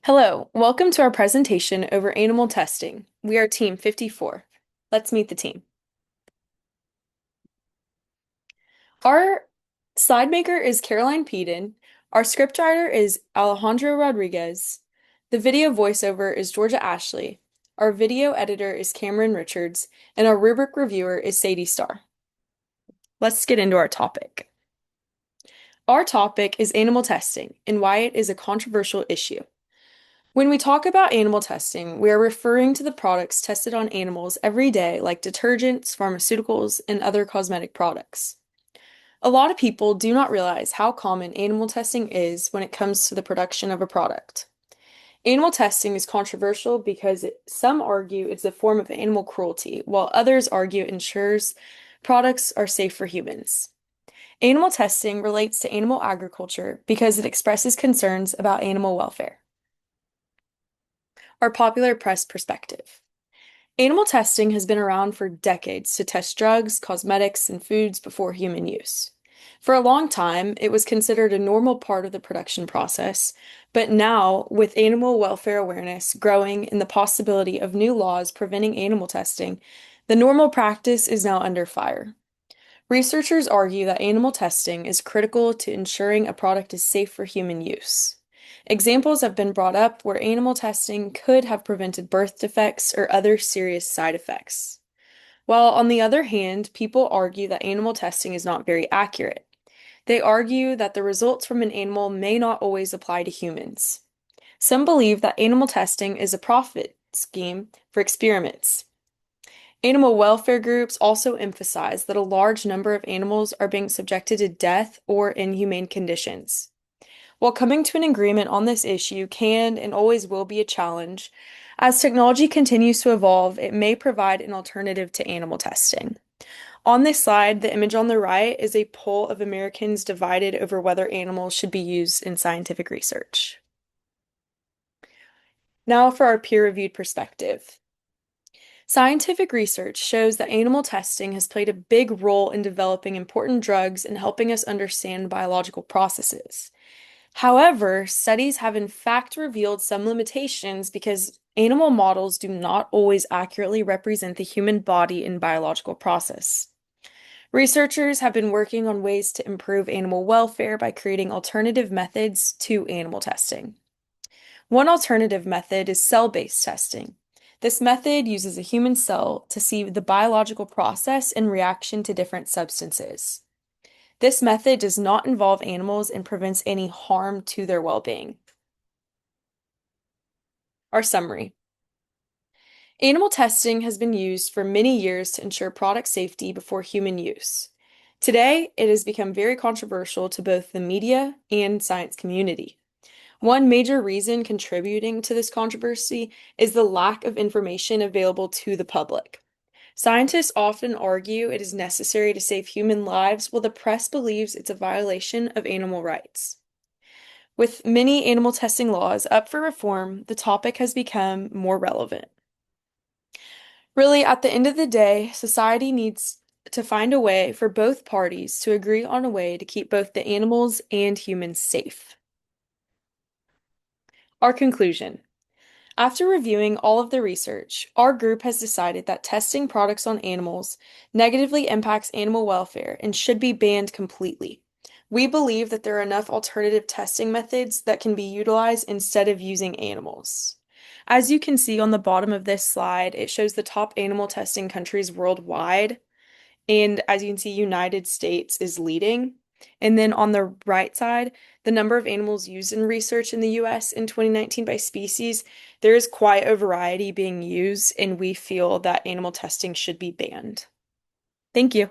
Hello, welcome to our presentation over animal testing. We are Team 54. Let's meet the team. Our slide maker is Caroline Peden. Our scriptwriter is Alejandro Rodriguez. The video voiceover is Georgia Ashley. Our video editor is Cameron Richards, and our rubric reviewer is Sadie Starr. Let's get into our topic. Our topic is animal testing and why it is a controversial issue. When we talk about animal testing, we are referring to the products tested on animals every day, like detergents, pharmaceuticals, and other cosmetic products. A lot of people do not realize how common animal testing is when it comes to the production of a product. Animal testing is controversial because some argue it's a form of animal cruelty, while others argue it ensures products are safe for humans. Animal testing relates to animal agriculture because it expresses concerns about animal welfare. Our popular press perspective. Animal testing has been around for decades to test drugs, cosmetics, and foods before human use. For a long time, it was considered a normal part of the production process, but now, with animal welfare awareness growing and the possibility of new laws preventing animal testing, the normal practice is now under fire. Researchers argue that animal testing is critical to ensuring a product is safe for human use. Examples have been brought up where animal testing could have prevented birth defects or other serious side effects. While on the other hand, people argue that animal testing is not very accurate. They argue that the results from an animal may not always apply to humans. Some believe that animal testing is a profit scheme for experiments. Animal welfare groups also emphasize that a large number of animals are being subjected to death or inhumane conditions. While coming to an agreement on this issue can and always will be a challenge, as technology continues to evolve, it may provide an alternative to animal testing. On this slide, the image on the right is a poll of Americans divided over whether animals should be used in scientific research. Now for our peer-reviewed perspective. Scientific research shows that animal testing has played a big role in developing important drugs and helping us understand biological processes. However, studies have in fact revealed some limitations because animal models do not always accurately represent the human body and biological process. Researchers have been working on ways to improve animal welfare by creating alternative methods to animal testing. One alternative method is cell-based testing. This method uses a human cell to see the biological process in reaction to different substances. This method does not involve animals and prevents any harm to their well-being. Our summary. Animal testing has been used for many years to ensure product safety before human use. Today, it has become very controversial to both the media and science community. One major reason contributing to this controversy is the lack of information available to the public. Scientists often argue it is necessary to save human lives, while the press believes it's a violation of animal rights. With many animal testing laws up for reform, the topic has become more relevant. Really, at the end of the day, society needs to find a way for both parties to agree on a way to keep both the animals and humans safe. Our conclusion. After reviewing all of the research, our group has decided that testing products on animals negatively impacts animal welfare and should be banned completely. We believe that there are enough alternative testing methods that can be utilized instead of using animals. As you can see on the bottom of this slide, it shows the top animal testing countries worldwide. And as you can see, United States is leading. And then on the right side, the number of animals used in research in the US in 2019 by species, there is quite a variety being used, and we feel that animal testing should be banned. Thank you.